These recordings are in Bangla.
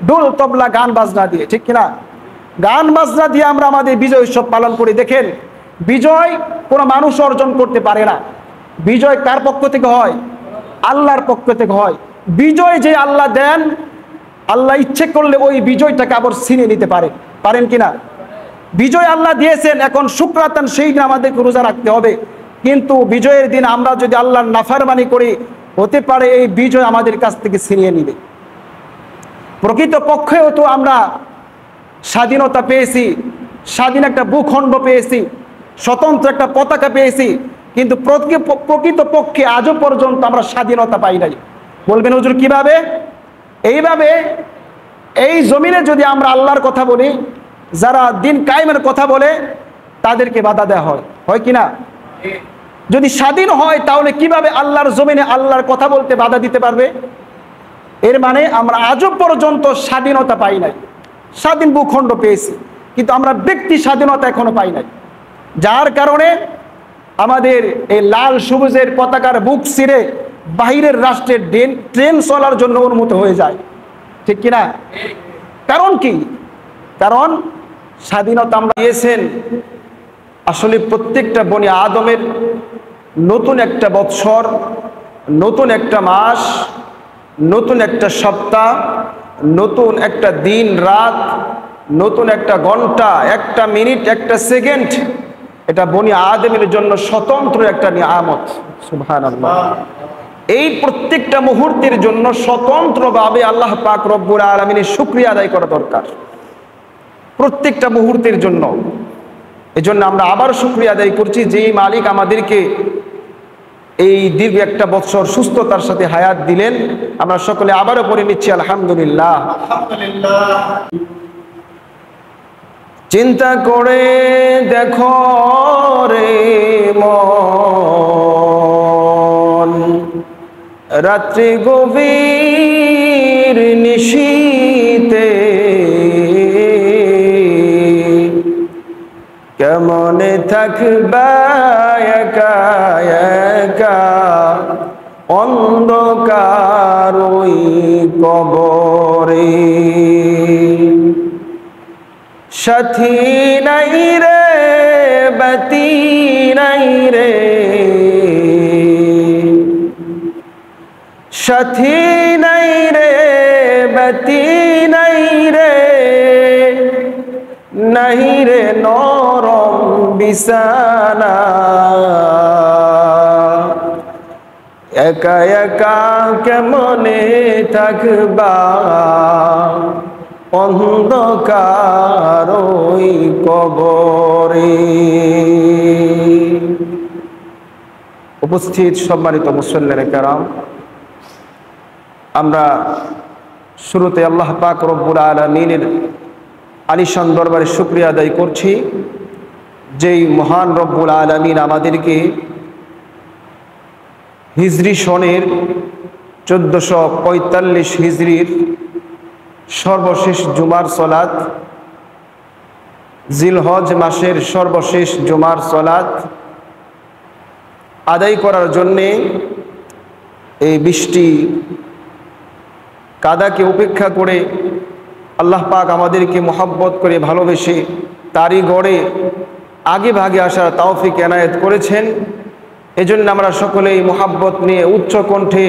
ঢোল তবলা গান বাজনা দিয়ে, ঠিক কিনা? গান বাজনা দিয়ে আমরা আমাদের বিজয় উৎসব পালন করি। দেখেন, বিজয় কোনো মানুষ অর্জন করতে পারে না। বিজয় কার পক্ষ থেকে হয়? আল্লাহর পক্ষ থেকে হয়। বিজয় যে আল্লাহ দেন, আল্লাহ ইচ্ছে করলে ওই বিজয়টাকে আবার ছিনিয়ে নিতে পারেন কিনা? বিজয় আল্লাহ দিয়েছেন, এখন শুকরাতান সেই দিন আমাদেরকে রোজা রাখতে হবে। কিন্তু বিজয়ের দিন আমরা যদি আল্লাহর নাফরমানি করি, হতে পারে এই বিজয় আমাদের কাছ থেকে ছিনিয়ে নিবে। প্রকৃত পক্ষেও তো আমরা স্বাধীনতা পেয়েছি, স্বাধীন একটা ভূখণ্ড পেয়েছি, স্বতন্ত্র একটা পতাকা পেয়েছি, কিন্তু প্রকৃত পক্ষে আজও পর্যন্ত আমরা স্বাধীনতা পাই নাই। বলবেন হুজুর কিভাবে? এইভাবে, এই জমিনে যদি আমরা আল্লাহর কথা বলি, যারা দিন কায়েমের কথা বলে তাদেরকে বাধা দেওয়া হয় কিনা? যদি স্বাধীন হয় তাহলে কিভাবে আল্লাহর জমিনে আল্লাহর কথা বলতে বাধা দিতে পারবে? এর মানে আমরা আজও পর্যন্ত স্বাধীনতা পাই নাই। স্বাধীন ভূখণ্ড পেয়েছি, কিন্তু আমরা ব্যক্তি স্বাধীনতা এখনো পাই নাই। যার কারণে আমাদের এই লাল সবুজের পতাকার বুক ছিঁড়ে বাহিরের রাষ্ট্রের ট্রেন চলার জন্য অনুমতি হয়ে যায়, ঠিক কিনা? কারণ কি? কারণ স্বাধীনতা আমরা দিয়েছেন আসলে প্রত্যেকটা বনি আদমের নতুন একটা বৎসর, নতুন একটা মাস, নতুন একটা সপ্তাহ, নতুন একটা দিন রাত, নতুন একটা ঘন্টা, একটা মিনিট, একটা সেকেন্ড, এটা বনি আদমের জন্য স্বতন্ত্র একটা নিয়ামত। সুবহানাল্লাহ। এই প্রত্যেকটা মুহূর্তের জন্য স্বতন্ত্রভাবে আল্লাহ পাক রব্বুল আলামিনের শুকরিয়া আদায় করা দরকার, প্রত্যেকটা মুহূর্তের জন্য। এজন্য আমরা আবার শুকরিয়া আদায় করছি যেই মালিক আমাদেরকে এই দীর্ঘ একটা বছর সুস্থতার সাথে হায়াত দিলেন। আমরা সকলে আবারও পড়ে নিচ্ছি আলহামদুলিল্লাহ। চিন্তা করে দেখো রে মন, রাত্রি গভীর নিশীতে কেমনে থাকবা একা একা অন্ধকার ওই কবরে। সাথী নাই রে বাতি নাই রে, সাথী নাই রে বাতি নাই রে, নাই রে নরম বিছানা, একা একা কেমনে থাকবা অন্ধকার ওই কবরে। উপস্থিত সম্মানিত মুসল্লিনে কেরাম, আমরা শুরুতে আল্লাহ পাক রব্বুল আলামিনের আলিশান দরবারে শুকরিয়া আদায় করছি, যেই মহান রব্বুল আলামিন আমাদেরকে হিজরি সনের 1445 হিজরির সর্বশেষ জুমার সলাত, জিলহজ মাসের সর্বশেষ জুমার সলাত আদায় করার জন্যে এই বৃষ্টি কাদাকে উপেক্ষা করে আল্লাহ পাক আমাদেরকে মোহাব্বত করে ভালোবেসে তারই গড়ে আগে ভাগে আসার তৌফিক এনায়েত করেছেন। এজন্য আমরা সকলেই মোহাব্বত নিয়ে উচ্চ কণ্ঠে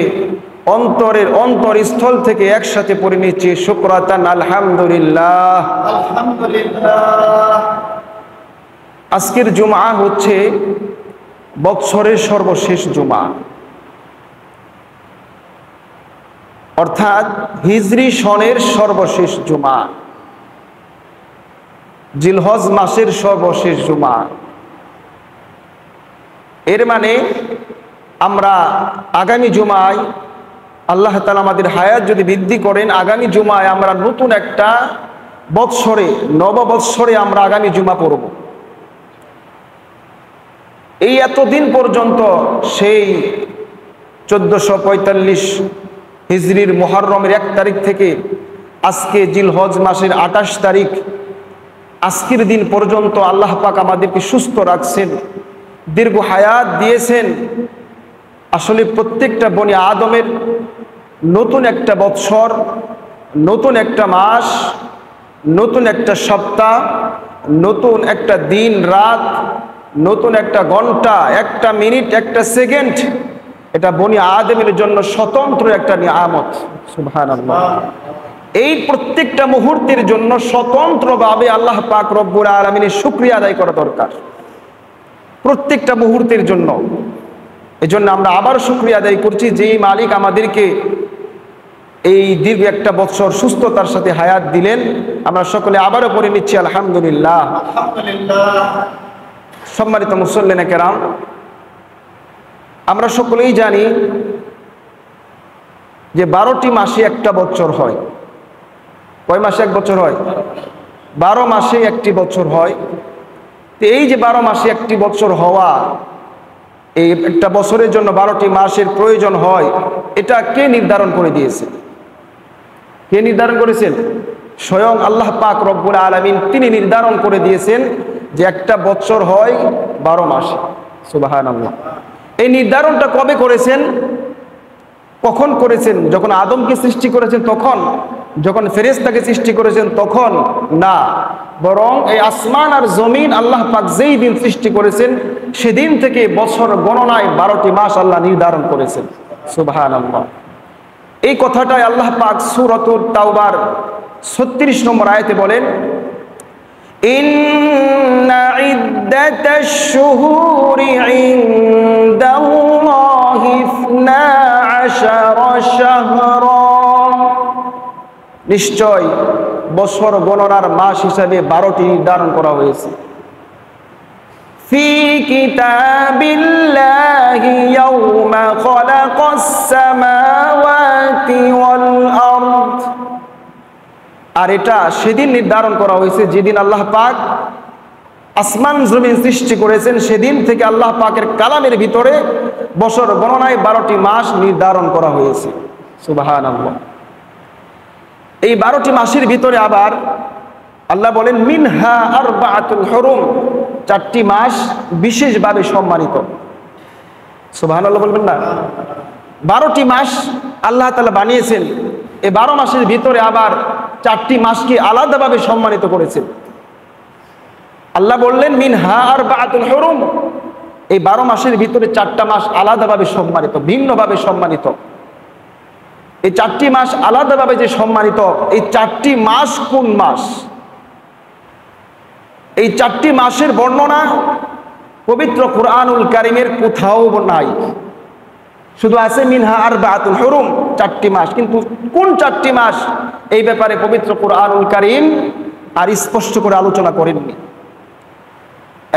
অন্তরের অন্তরস্থল থেকে একসাথে পড়ে নিচ্ছি শুকরাতান আলহামদুলিল্লাহ। আলহামদুলিল্লাহ। আজকের জুমা হচ্ছে বৎসরের সর্বশেষ জুমা, অর্থাৎ হিজরি সনের সর্বশেষ জুমা, জিলহজ মাসের সর্বশেষ জুমা। এর মানে আমরা আগামী জুমায় আল্লাহ তাআলা আমাদের হায়াত যদি বৃদ্ধি করেন, আগামী জুমায় আমরা নতুন একটা বৎসরে, নববৎসরে আমরা আগামী জুমা পড়ব। এই এতদিন পর্যন্ত সেই 1445 হিজরির মুহররমের 1 তারিখ থেকে আজকে জিলহজ মাসের 28 তারিখ, আজকের দিন পর্যন্ত আল্লাহ পাক আমাদেরকে সুস্থ রাখছেন, দীর্ঘ হায়াত দিয়েছেন। আসলে প্রত্যেকটা বনি আদমের নতুন একটা বৎসর, নতুন একটা মাস, নতুন একটা সপ্তাহ, নতুন একটা দিন রাত, নতুন একটা ঘন্টা, একটা মিনিট, একটা সেকেন্ড, এটা বনি আদমের জন্য স্বতন্ত্র একটা নিয়ামত। সুবহানাল্লাহ। এই প্রত্যেকটা মুহূর্তের জন্য স্বতন্ত্রভাবে আল্লাহ পাক রব্বুল আলামিনের শুকরিয়া আদায় করা দরকার, প্রত্যেকটা মুহূর্তের জন্য। এজন্য আমরা আবার শুকরিয়া আদায় করছি যেই মালিক আমাদেরকে এই দীর্ঘ একটা বছর সুস্থতার সাথে হায়াত দিলেন। আমরা সকলে আবারও পড়ে নিচ্ছি আলহামদুলিল্লাহ। সম্মানিত মুসল্লিনে কেরাম, আমরা সকলেই জানি যে 12টি মাসে একটা বছর হয়। কয় মাসে এক বছর হয়? 12 মাসে একটি বছর হয়। তো এই যে 12 মাসে একটি বছর হওয়া, এই একটা বছরের জন্য 12টি মাসের প্রয়োজন হয়, এটা কে নির্ধারণ করে দিয়েছে? কে নির্ধারণ করেছেন? স্বয়ং আল্লাহ পাক রব্বুল আলামিন তিনি নির্ধারণ করে দিয়েছেন যে একটা বছর হয় 12 মাসে। সুবহানাল্লাহ। এই নির্ধারণটা কবে করেছেন? কখন করেছেন? যখন আদমকে সৃষ্টি করেছেন তখন? যখন ফেরেশতাকে সৃষ্টি করেছেন তখন? না, বরং এই আসমান আর জমিন আল্লাহ পাক যেই দিন সৃষ্টি করেছেন সেদিন থেকে বছর গণনায় 12টি মাস আল্লাহ নির্ধারণ করেছেন। সুবহানাল্লাহ। এই কথাটাই আল্লাহ পাক সূরাতুত তাওবার 36 নম্বর আয়াতে বলেন, ইন্না ইদ্দাতাশ শুহুরি ইনদাল্লাহি 12 শাহরা, নিশ্চয় বছর গণনার মাস হিসাবে 12টি নির্ধারণ করা হয়েছে। ফি কিতাবিল্লাহি ইয়াউমা খালাকাস সামাওয়াতি ওয়াল আরদ, আর এটা সেদিন নির্ধারণ করা হয়েছে যেদিন আল্লাহ পাক আসমান জমিন সৃষ্টি করেছেন, সেদিন থেকে আল্লাহ পাকের কালামের ভিতরে বছর গণনায় 12টি মাস নির্ধারণ করা হয়েছে। সুবহানাল্লাহ। এই 12টি মাসের ভিতরে আবার আল্লাহ বলেন মিনহা আরবাআতুল হুরুম, 4টি মাস বিশেষভাবে সম্মানিত। সুবহানাল্লাহ বলবেন না? 12টি মাস আল্লাহ তাআলা বানিয়েছেন, এই 12 মাসের ভিতরে আবার 4টি মাসকে আলাদাভাবে সম্মানিত করেছেন। আল্লাহ বললেন মিনহা আরবাআতুল হুরুম, এই 12 মাসের ভিতরে 4টা মাস আলাদাভাবে সম্মানিত, ভিন্নভাবে সম্মানিত। এই 4টি মাস আলাদাভাবে যে সম্মানিত, এই 4টি মাস কোন মাস? এই 4টি মাসের বর্ণনা পবিত্র কুরআনুল কারীমের কোথাও নাই, শুধু আছে মিনহা আরবাআতুল হুরুম, 4টি মাস। কিন্তু কোন 4টি মাস এই ব্যাপারে পবিত্র কুরআনুল কারীম আর স্পষ্ট করে আলোচনা করেননি।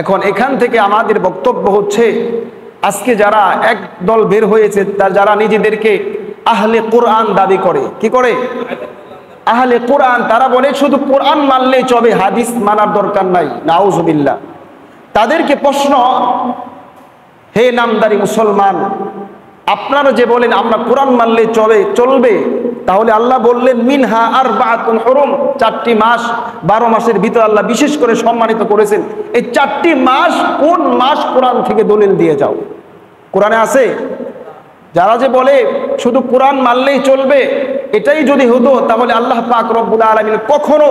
এখন এখান থেকে আমাদের বক্তব্য হচ্ছে, আজকে যারা এক দল বের হয়েছে, যারা নিজেদেরকে আহলে কোরআন দাবি করে, কি করে? আহলে কোরআন। তারা বলে শুধু কোরআন মানলেই চলে, হাদিস মানার দরকার নাই। নাউজুবিল্লাহ। তাদেরকে প্রশ্ন, হে নামদারি মুসলমান, আপনারা যে বলেন আমরা কোরআন মানলে চলবে, তাহলে আল্লাহ বললেন মিনহা আরবাআতুল হুরুম, 4টি মাস 12 মাসের ভিতর আল্লাহ বিশেষ করে সম্মানিত করেছেন। এই 4টি মাস কোন মাস? কোরআন থেকে দলিল দিয়ে যাও। কোরআনে আছে? যারা যে বলে শুধু কোরআন মানলেই চলবে, এটাই যদি হতো তাহলে আল্লাহ পাক রব্বুল আলামিন কখনো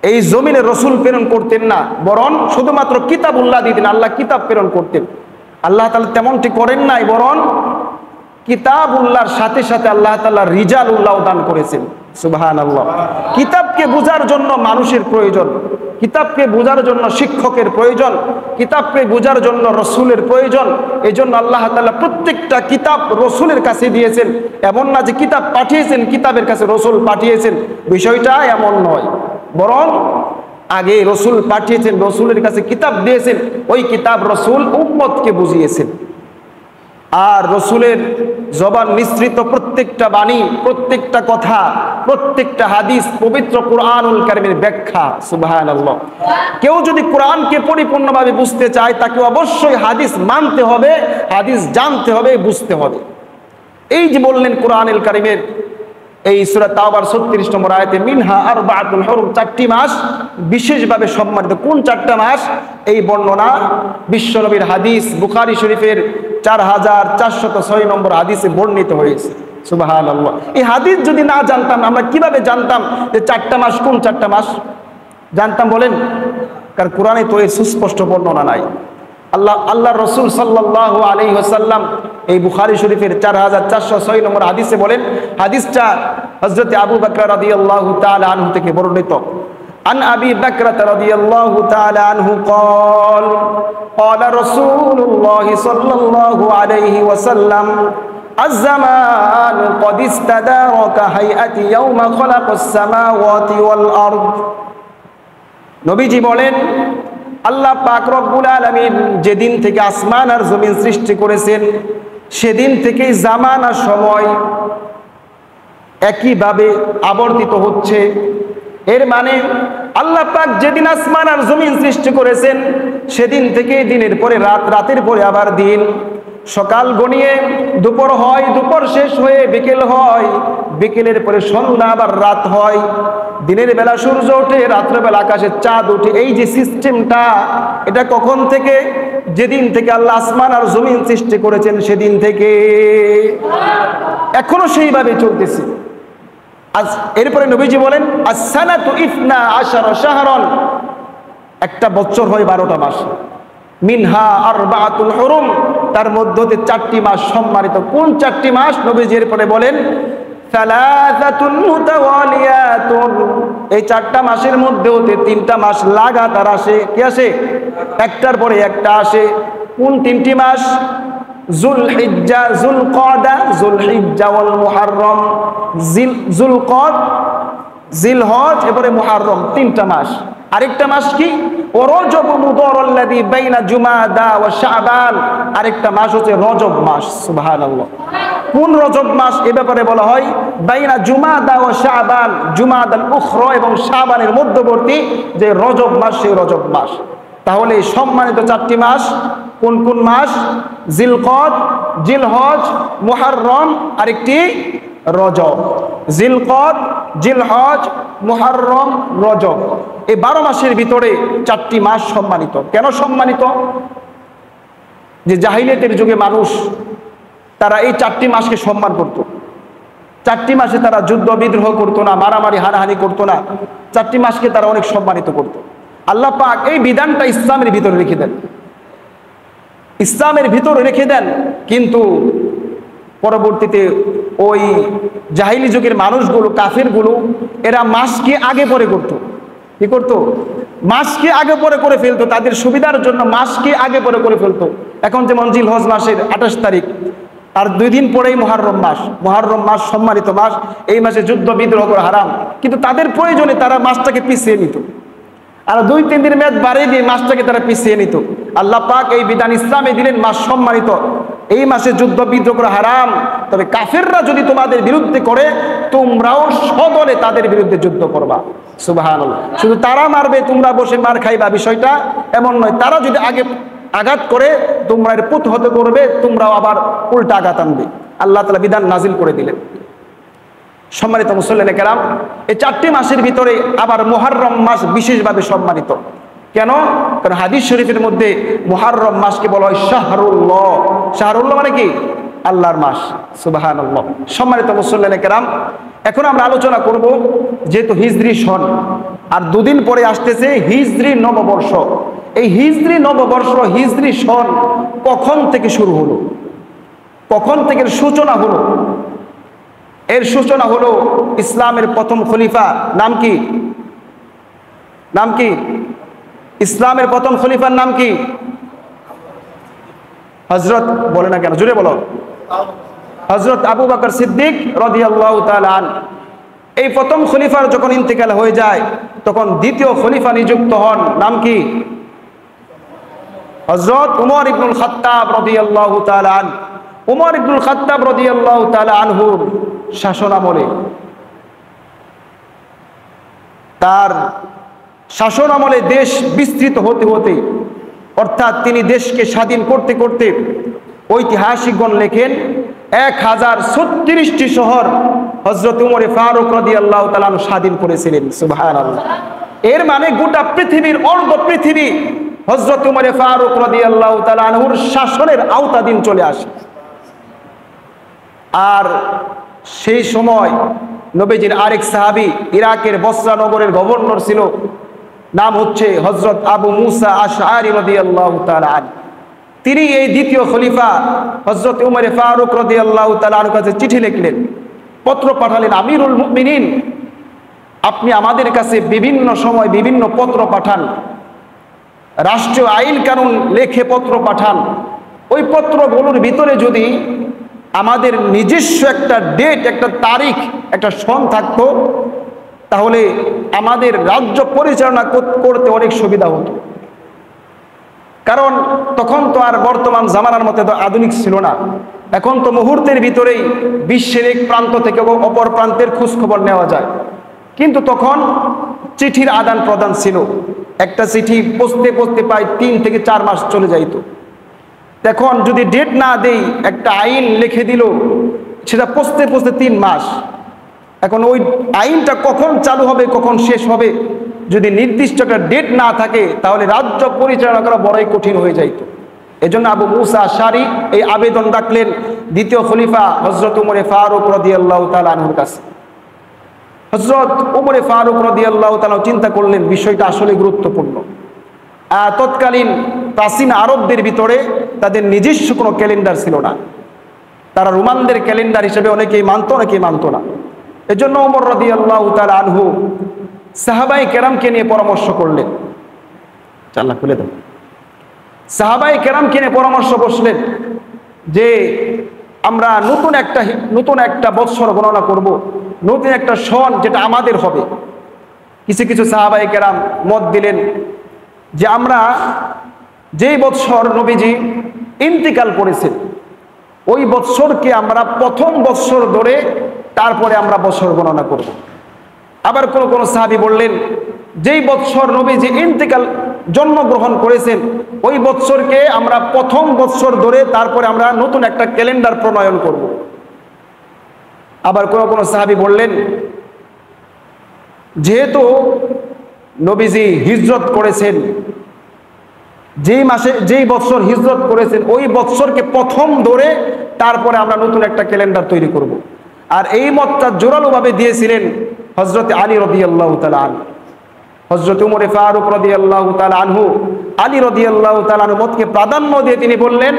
এই জমিনে রসুল প্রেরণ করতেন না, বরং শুধুমাত্র কিতাবুল্লাহ দিতেন, আল্লাহ কিতাব প্রেরণ করতেন। আল্লাহ তাআলা তেমনটি করেন নাই, বরং কিতাবুল্লাহর সাথে সাথে আল্লাহ তাআলা রিজালুল্লাহ দান করেছেন। সুবহানাল্লাহ। কিতাবকে বোঝার জন্য মানুষের প্রয়োজন, কিতাবকে বোঝার জন্য শিক্ষকের প্রয়োজন, কিতাবকে বোঝার জন্য রসুলের প্রয়োজন। এই জন্য আল্লাহ তাআলা প্রত্যেকটা কিতাব রসুলের কাছে দিয়েছেন। এমন না যে কিতাব পাঠিয়েছেন, কিতাবের কাছে রসুল পাঠিয়েছেন, বিষয়টা এমন নয়। বরং আগে রসুল পাঠিয়েছেন, রসুলের কাছে কিতাব দিয়েছেন, ওই কিতাব রসুল উম্মতকে বুঝিয়েছেন। আর রসুলের জবান মিশ্রিত প্রত্যেকটা বাণী, প্রত্যেকটা কথা, প্রত্যেকটা হাদিস পবিত্র কুরআনুল কারীমের ব্যাখ্যা। সুবহানাল্লাহ। কেউ যদি কোরআনকে পরিপূর্ণভাবে বুঝতে চায়, তাকে অবশ্যই হাদিস মানতে হবে, হাদিস জানতে হবে, বুঝতে হবে। এই যে বললেন কুরআনুল কারীমের এই সূরা তাওবার 36 নম্বর আয়াতে মিনহা আরবাআতুল হুরুম, 4টি মাস বিশেষভাবে সম্মানিত। কোন 4টা মাস? এই বর্ণনা বিশ্বনবীর হাদিস, বুখারী শরীফের 4406 নম্বর হাদিসে বর্ণিত হয়েছে। সুবহানাল্লাহ। এই হাদিস যদি না জানতাম, আমরা কিভাবে জানতাম যে 4টা মাস কোন 4টা মাস? জানতাম বলেন? কারণ কোরআনে তো এর সুস্পষ্ট বর্ণনা নাই। আল্লাহ রসুল সাল্লাল্লাহু আলাইহি ওয়াসাল্লাম এই বুখারী শরীফের 4406 নম্বর হাদিসে বলেন, হাদিসটা হযরত আবু বকর রাদিয়াল্লাহু তাআলা আনহু থেকে বর্ণিত। عن أبي بكرة رضي الله تعالى عنه قال قال رسول الله صلى الله عليه وسلم الزمان قد استدار كهيئة يوم خلق السماوات والأرض। নবীজি বলেন, আল্লাহ পাক রব্বুল আলামিন যেদিন থেকে আসমান আর জমিন সৃষ্টি করেছেন সেদিন থেকেই জামান আর সময় একইভাবে আবর্তিত হচ্ছে। এর মানে আল্লাহ পাক যেদিন আসমান আর জমিন সৃষ্টি করেছেন সেদিন থেকে দিনের পরে রাত, রাতের পরে আবার দিন, সকাল গনিয়ে দুপুর হয়, দুপুর শেষ হয়ে বিকেল হয়, বিকেলের পরে সন্ধ্যা আবার রাত হয়, দিনের বেলা সূর্য ওঠে, রাত্রেবেলা আকাশে চাঁদ ওঠে। এই যে সিস্টেমটা, এটা কখন থেকে? যেদিন থেকে আল্লাহ আসমান আর জমিন সৃষ্টি করেছেন সেদিন থেকে, এখনো সেইভাবে চলতেছে। এরপরে নবীজি বলেন, as-sanatu 12 শাহরান, একটা বছর হয় 12টা মাস। মিনহা আরবাআতুল হুরুম, তার মধ্যে 4টি মাস সম্মানিত। কোন 4টি মাস? নবীজি এরপরে বলেন, সালাসাতুন মুতাওয়ালিয়াতুন, এই 4টা মাসের মধ্যে 3টা মাস লাগাতার আসে। কি আসে? একটার পরে একটা আসে। কোন 3টি মাস? যুলহিজ্জা, যুলকদা, যুলহিজ্জা ওয়াল মুহররম, যুলকদ, জিলহজ, এরপরে মুহররম, 3টা মাস। আরেকটা মাস কি? রজব মুদাররাল্লাযী বাইনা জুমাদা ওয়া শাবান, আরেকটা মাস হচ্ছে রজব মাস। সুবহানাল্লাহ। কোন রজব মাস? এ ব্যাপারে বলা হয় বাইনা জুমাদা ওয়া শাবান, জুমাদাল উখরা এবং শাবানের মধ্যবর্তী যে রজব মাস, সেই রজব মাস। তাহলে সম্মানিত 4টি মাস কোন কোন মাস? জিলকদ, জিলহজ, মুহররম, আরেকটি রজব। জিলকদ, জিলহজ, মুহররম, রজব, এই 12 মাসের ভিতরে 4টি মাস সম্মানিত। কেন সম্মানিত? যে জাহিলিয়াতের যুগে মানুষ তারা এই 4টি মাসকে সম্মান করত। 4টি মাসে তারা যুদ্ধ বিদ্রোহ করতো না, মারামারি হানাহানি করতো না। 4টি মাসকে তারা অনেক সম্মানিত করত। আল্লাহ পাক এই বিধানটা ইসলামের ভিতরে রেখে দেন, ইসলামের ভিতরে রেখে দেন। কিন্তু পরবর্তীতে ওই জাহিলি যুগের মানুষগুলো, কাফেরগুলো, এরা মাসকে আগে পরে করত। কি করত? মাসকে আগে পরে করে ফেলতো, তাদের সুবিধার জন্য মাসকে আগে পরে করে ফেলতো। এখন যেমন জিলহজ মাসের 28 তারিখ, আর 2 দিন পরেই মুহররম মাস। মুহররম মাস সম্মানিত মাস, এই মাসে যুদ্ধ বিদ্রোহ করা হারাম, কিন্তু তাদের প্রয়োজনে তারা মাসটাকে পিছিয়ে নিত, আর 2-3 দিন মেয়াদ বাড়িয়ে দিয়ে মাসটাকে তারা পিছিয়ে নিত। আল্লাহ পাক এই বিধান ইসলামে দিলেন, মাস সম্মানিত, এই মাসে যুদ্ধ বিদ্রোহ করা হারাম। তবে কাফেররা যদি তোমাদের বিরুদ্ধে করে, তোমরাও সদলে তাদের বিরুদ্ধে যুদ্ধ করবা। সুবহানাল্লাহ। শুধু তারা মারবে, তোমরা বসে মার খাইবা, বিষয়টা এমন নয়। তারা যদি আগে আঘাত করে, তোমরা এর প্রতিহত করবে, তোমরাও আবার উল্টা আঘাত আনবে। আল্লাহ তাআলা বিধান নাজিল করে দিলেন। সম্মানিত মুসল্লিনে কেরাম, এই 4টি মাসের ভিতরে আবার মুহররম মাস বিশেষভাবে সম্মানিত। কেন? কারণ হাদিস শরীফের মধ্যে মুহররম মাসকে বলা হয় শাহরুল্লাহ। শাহরুল্লাহ মানে কি? আল্লাহর মাস। সুবহানাল্লাহ। সম্মানিত মুসল্লিনে কেরাম, এখন আমরা আলোচনা করব, যেহেতু হিজরি সন আর 2 দিন পরে আসতেছে হিজরি নববর্ষ। এই হিজরি নববর্ষ, হিজরি সন কখন থেকে শুরু হলো? কখন থেকে সূচনা হলো? এর সূচনা হলো ইসলামের প্রথম খলিফা, নাম কি? নাম কি? ইসলামের প্রথম খলিফার নাম কি? হযরত, বলে না কেন, জোরে বলো। হযরত আবু বকর সিদ্দিক রাদিয়াল্লাহু তাআলা আন। এই প্রথম খলিফার যখন ইন্তেকাল হয়ে যায়, তখন দ্বিতীয় খলিফা নিযুক্ত হন, নাম কি? হযরত উমর ইবনুল খাত্তাব রাদিয়াল্লাহু তাআলা আন। উমর ইবনুল খাত্তাব রাদিয়াল্লাহু তাআলা আনহুর শাসনামলে, তার শাসনামলে দেশ বিস্তৃত হতে হতে, অর্থাৎ তিনি দেশকে স্বাধীন করতে করতে, ঐতিহাসিকগণ লেখেন 1036টি শহর হযরত উমর ফারুক রাদিয়াল্লাহু তাআলা স্বাধীন করেছিলেন। সুবহানাল্লাহ। এর মানে গোটা পৃথিবীর, অর্ধ পৃথিবী হযরত উমর ফারুক রাদিয়াল্লাহু তাআলা আনহুর শাসনের আওতাধীন চলে আসে। আর সেই সময় নবীজির আরেক সাহাবী ইরাকের বসরা নগরের গভর্নর ছিল, নাম হচ্ছে হযরত আবু মুসা আশআরী রাদিয়াল্লাহু তাআলা আনহু। তিনি এই দ্বিতীয় খলিফা হযরত উমর ফারুক রাদিয়াল্লাহু তাআলা আনহুর কাছে চিঠি লিখলেন, পত্র পাঠালেন, আমিরুল মুমিনিন, আপনি আমাদের কাছে বিভিন্ন সময় বিভিন্ন পত্র পাঠান, রাষ্ট্রীয় আইন কানুন লেখে পত্র পাঠান। ওই পত্রগুলোর ভিতরে যদি আমাদের নিজস্ব একটা ডেট, একটা তারিখ, একটা সন থাকতো, তাহলে আমাদের রাজ্য পরিচালনা করতে অনেক সুবিধা হতো। কারণ তখন তো আর বর্তমান জামানার মতো তো আধুনিক ছিল না। এখন তো মুহূর্তের ভিতরেই বিশ্বের এক প্রান্ত থেকে অপর প্রান্তের খোঁজখবর নেওয়া যায়। কিন্তু তখন চিঠির আদান প্রদান ছিল। একটা চিঠি পৌঁছতে পৌঁছতে প্রায় 3 থেকে 4 মাস চলে যাইত। এখন যদি ডেট না দেই, একটা আইন লিখে দিল, সেটা পৌঁছতে পৌঁছতে 3 মাস। এখন ওই আইনটা কখন চালু হবে, কখন শেষ হবে, যদি নির্দিষ্ট একটা ডেট না থাকে, তাহলে রাজ্য পরিচালনা করা বড়ই কঠিন হয়ে যাইত। এজন্য আবু মুসা আশআরী এই আবেদন রাখলেন দ্বিতীয় খলিফা হযরত উমর ফারুক রাদিয়াল্লাহু তাআলা আনহুর কাছে। হযরত উমর ফারুক রাদিয়াল্লাহু তাআলা চিন্তা করলেন বিষয়টা আসলে গুরুত্বপূর্ণ। তৎকালীন প্রাচীন আরবদের ভিতরে তাদের নিজস্ব কোনো ক্যালেন্ডার ছিল না। তারা রোমানদের ক্যালেন্ডার হিসেবে অনেকেই মানত, অনেকেই মানত না। এজন্য ওমর রাদিয়াল্লাহু তাআলা আনহু সাহাবায়ে কেরামকে নিয়ে পরামর্শ করলেন। চাল্লা খুলে দাও। সাহাবায়ে কেরামকে নিয়ে পরামর্শ বসলেন যে আমরা নতুন একটা বৎসর গণনা করব, নতুন একটা সন যেটা আমাদের হবে। কিছু কিছু সাহাবায়ে কেরাম মত দিলেন যে আমরা যেই বৎসর নবীজি ইন্তিকাল করেছেন, ওই বৎসরকে আমরা প্রথম বৎসর ধরে তারপরে আমরা বছর গণনা করব। আবার কোন কোন সাহাবী বললেন যেই বৎসর নবীজি ইন্তিকাল জন্মগ্রহণ করেছেন, ওই বৎসরকে আমরা প্রথম বৎসর ধরে তারপরে আমরা নতুন একটা ক্যালেন্ডার প্রণয়ন করব। আবার কোন কোন সাহাবী বললেন যেহেতু নবীজি হিজরত করেছেন, যেই বৎসর হিজরত করেছেন, ওই বৎসরকে প্রথম ধরে তারপরে আমরা নতুন একটা ক্যালেন্ডার তৈরি করব। আর এই মতটা জোরালোভাবে দিয়েছিলেন হযরত আলী রাদিয়াল্লাহু তাআলা আনহু। হযরত উমর ফারুক রাদিয়াল্লাহু তাআলা আনহু আলী রাদিয়াল্লাহু তাআলা আনহু মতকে প্রাধান্য দিয়ে তিনি বললেন,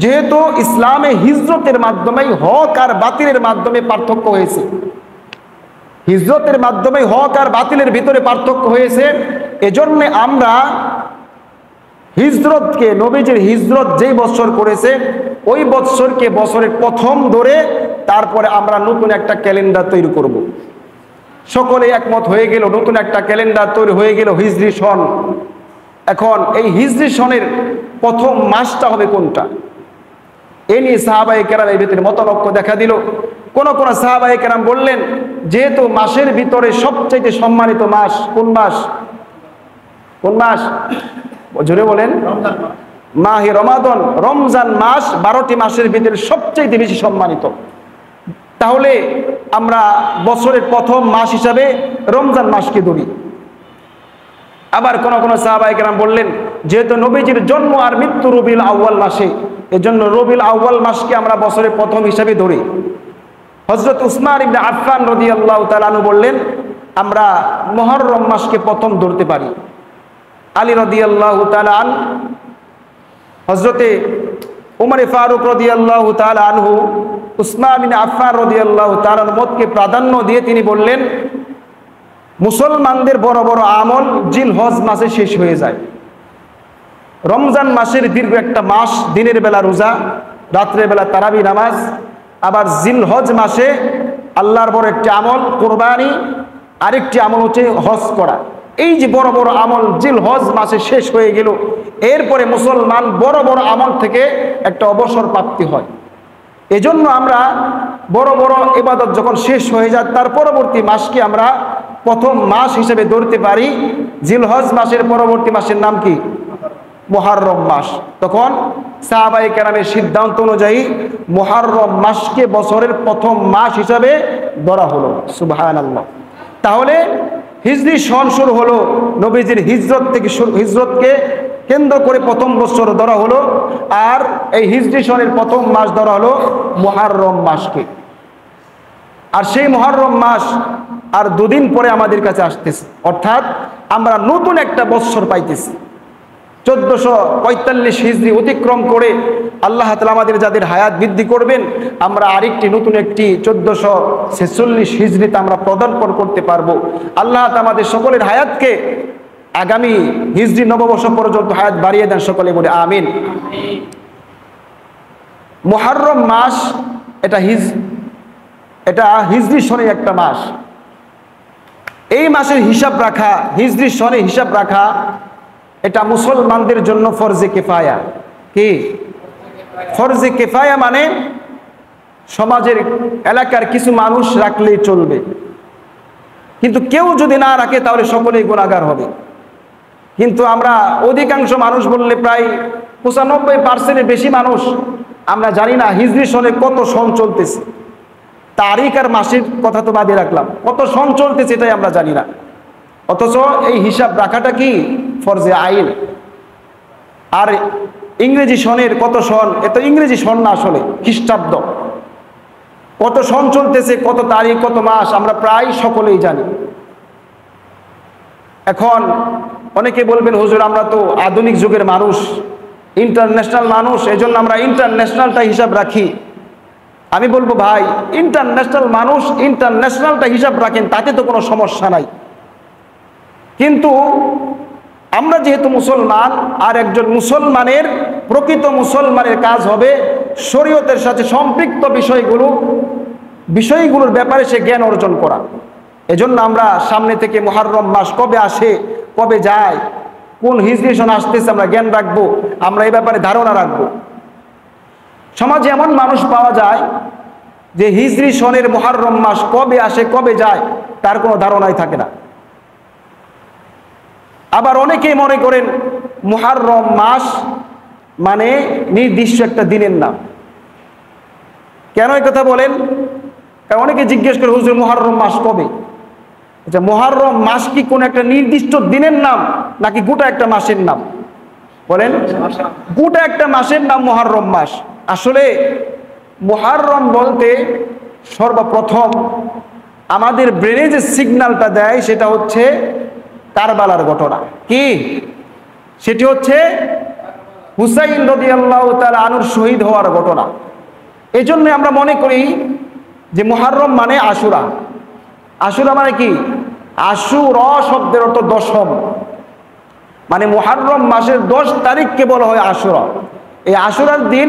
যেহেতু ইসলামে হিজরতের মাধ্যমে হক আর বাতিলের মাধ্যমে পার্থক্য হয়েছে, হিজরতের মাধ্যমে হক আর বাতিলের ভিতরে পার্থক্য হয়েছে, এজন্য আমরা হিজরতকে, নবীজির হিজরত যেই বছর করেছে ওই বছরকে বছরের প্রথম ধরে তারপরে আমরা নতুন একটা ক্যালেন্ডার তৈরি করব। সকলে একমত হয়ে গেল, নতুন একটা ক্যালেন্ডার তৈরি হয়ে গেল, হিজরি সন। এখন এই হিজরি সনের প্রথম মাসটা হবে কোনটা, এ নিয়ে সাহাবায়ে কেরাম এই ভিতরে মতনৈক্য দেখা দিল। কোন কোন সাহাবায়ে কেরাম বললেন যেহেতু মাসের ভিতরে সবচেয়ে সম্মানিত মাস কোন মাস, কোন মাস জোরে বলেন, মাহে রমাদান, রমজান মাস 12টি মাসের ভিতরে সবচেয়ে বেশি সম্মানিত, তাহলে আমরা বছরের প্রথম মাস হিসাবে রমজান মাসকে ধরি। আবার কোন কোন সাহাবায়ে কেরাম বললেন যেহেতু নবীজির জন্ম আর মৃত্যু রবিউল আউয়াল মাসে, এজন্য রবিউল আউয়াল মাসকে আমরা বছরের প্রথম হিসাবে ধরি। হযরত উসমান ইবনে আফফান রাদিয়াল্লাহু তাআলা আনহু বললেন আমরা মুহররম মাসকে প্রথম ধরতে পারি। আলী রাদিয়াল্লাহু তাআলা আন হযরতে উমর ফারুক রাদিয়াল্লাহু তাআলা আনহু উসমান ইবনে আফফান রাদিয়াল্লাহু তাআলার মতকে প্রাধান্য দিয়ে তিনি বললেন মুসলমানদের বড় বড় আমল জিলহজ মাসে শেষ হয়ে যায়। রমজান মাসের দীর্ঘ একটা মাস, দিনের বেলা রোজা, রাত্রের বেলা তারাবি নামাজ, আবার জিলহজ মাসে আল্লাহর বড় একটি আমল কোরবানি, আরেকটি আমল হচ্ছে হজ করা। এই যে বড় বড় আমল জিলহজ মাসে শেষ হয়ে গেল, এরপরে মুসলমান বড় বড় আমল থেকে একটা অবসর প্রাপ্তি হয়। এজন্য আমরা বড় বড় ইবাদত যখন শেষ হয়ে যায় তার পরবর্তী মাসকে আমরা প্রথম মাস হিসেবে ধরতে পারি। জিলহজ মাসের পরবর্তী মাসের নাম কি? মুহররম মাস। তখন সাহাবায়ে কেরামের সিদ্ধান্ত অনুযায়ী মুহররম মাসকে বছরের প্রথম মাস হিসাবে ধরা হলো। সুবহানাল্লাহ। তাহলে হিজরি সন শুরু হলো নবীজির হিজরত থেকে, হিজরতকে কেন্দ্র করে প্রথম বছর ধরা হলো, আর এই হিজরি সনের প্রথম মাস ধরা হলো মুহররম মাসকে। আর সেই মুহররম মাস আর দুদিন পরে আমাদের কাছে আসতেছে, অর্থাৎ আমরা নতুন একটা বৎসর পাইতেছি। 1445 হিজরি অতিক্রম করে আল্লাহ তাআলা আমাদের যাদের হায়াত বৃদ্ধি করবেন, আমরা আরেকটি নতুন একটি 1446 হিজরিতে আমরা পদার্পণ করতে পারবো। আল্লাহ তাআলা আমাদের সকলের হায়াতকে আগামী হিজরি নববর্ষ পর্যন্ত হায়াত বাড়িয়ে দেন, সকলে বলে আমিন। মুহররম মাস এটা হিজরি সনে একটা মাস। এই মাসের হিসাব রাখা, হিজরি সনে হিসাব রাখা, এটা মুসলমানদের জন্য ফরজে কিফায়া। কি ফরজে কিফায়া? মানে সমাজের এলাকার কিছু মানুষ রাখলেই চলবে, কিন্তু কেউ যদি না রাখে তাহলে সকলেই গুনাহগার হবে। কিন্তু আমরা অধিকাংশ মানুষ বললে প্রায় 95% বেশি মানুষ আমরা জানি না হিজরি সনে কত সন চলতেছে। তারিখ আর মাসের কথা তো বাদে রাখলাম, কত সন চলতেছে এটাই আমরা জানি না। অথচ এই হিসাব রাখাটা কি ফরজে আইন। আর ইংরেজি সনের কত সন, এত ইংরেজি সন না, আসলে খ্রিস্টাব্দ। কত সন চলতেছে, কত তারিখ, কত মাস আমরা প্রায় সকলেই জানি। এখন অনেকে বলবেন, হুজুর আমরা তো আধুনিক যুগের মানুষ, ইন্টারন্যাশনাল মানুষ, এজন্য আমরা ইন্টারন্যাশনালটা হিসাব রাখি। আমি বলবো ভাই, ইন্টারন্যাশনাল মানুষ ইন্টারন্যাশনালটা হিসাব রাখেন, তাতে তো কোনো সমস্যা নাই। কিন্তু আমরা যেহেতু মুসলমান, আর একজন মুসলমানের, প্রকৃত মুসলমানের কাজ হবে শরীয়তের সাথে সম্পৃক্ত বিষয়গুলোর ব্যাপারে সে জ্ঞান অর্জন করা। এজন্য আমরা সামনে থেকে মুহররম মাস কবে আসে, কবে যায়, কোন হিজরি সন আসতেছে আমরা জ্ঞান রাখবো, আমরা এই ব্যাপারে ধারণা রাখবো। সমাজে এমন মানুষ পাওয়া যায় যে হিজরি সনের মুহররম মাস কবে আসে, কবে যায় তার কোনো ধারণাই থাকে না। আবার অনেকেই মনে করেন মুহররম মাস মানে নির্দিষ্ট একটা দিনের নাম। কেন এই কথা বলেন? কারণ অনেকে জিজ্ঞেস করে, হুজুর মুহররম মাস কবে? আচ্ছা, মুহররম মাস কি কোন একটা নির্দিষ্ট দিনের নাম নাকি গোটা একটা মাসের নাম? বলেন। গোটা একটা মাসের নাম মুহররম মাস। আসলে মুহররম বলতে সর্বপ্রথম আমাদের ব্রেনে যে সিগন্যালটা দেয় সেটা হচ্ছে কারবালার ঘটনা। কি সেটি হচ্ছে হুসাইন রাদিয়াল্লাহু তাআলা আনহুর শহীদ হওয়ার ঘটনা। এই জন্য আমরা মনে করি যে মুহররম মানে আশুরা। আশুরা মানে কি? আশুরা শব্দের অর্থ দশম, মানে মুহররম মাসের 10 তারিখকে বলা হয় আশুরা। এই আশুরার দিন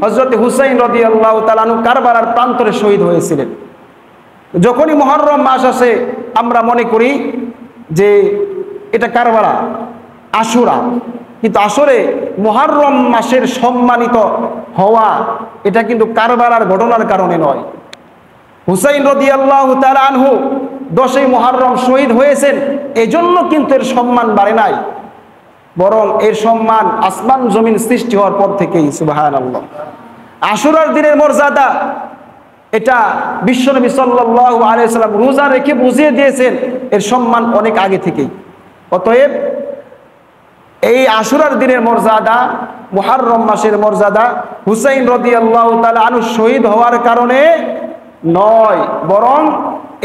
হযরত হুসাইন রাদিয়াল্লাহু তাআলা আনহু কারবালার প্রান্তরে শহীদ হয়েছিলেন। যখনই মুহররম মাস আসে আমরা মনে করি যে এটা কারবালা, আশুরা। কিন্তু আসলে মুহররম মাসের সম্মানিত হওয়া এটা কিন্তু কারবালার ঘটনার কারণে নয়। হুসাইন রাদিয়াল্লাহু তাআলা আনহু 10ই মুহররম শহীদ হয়েছেন, এজন্য কিন্তু এর সম্মান বাড়ে নাই, বরং এর সম্মান আসমান জমিন সৃষ্টি হওয়ার পর থেকেই। সুবহানাল্লাহ। আশুরার দিনের মর্যাদা এটা বিশ্বনবী সাল্লাল্লাহু আলাইহি ওয়াসাল্লাম রোজা রেখে বুঝিয়ে দিয়েছেন, এর সম্মান অনেক আগে থেকেই। অতএব এই আশুরার দিনের মর্যাদা, মুহররম মাসের মর্যাদা হুসাইন রাদিয়াল্লাহু তাআলা আনহু শহীদ হওয়ার কারণে নয়, বরং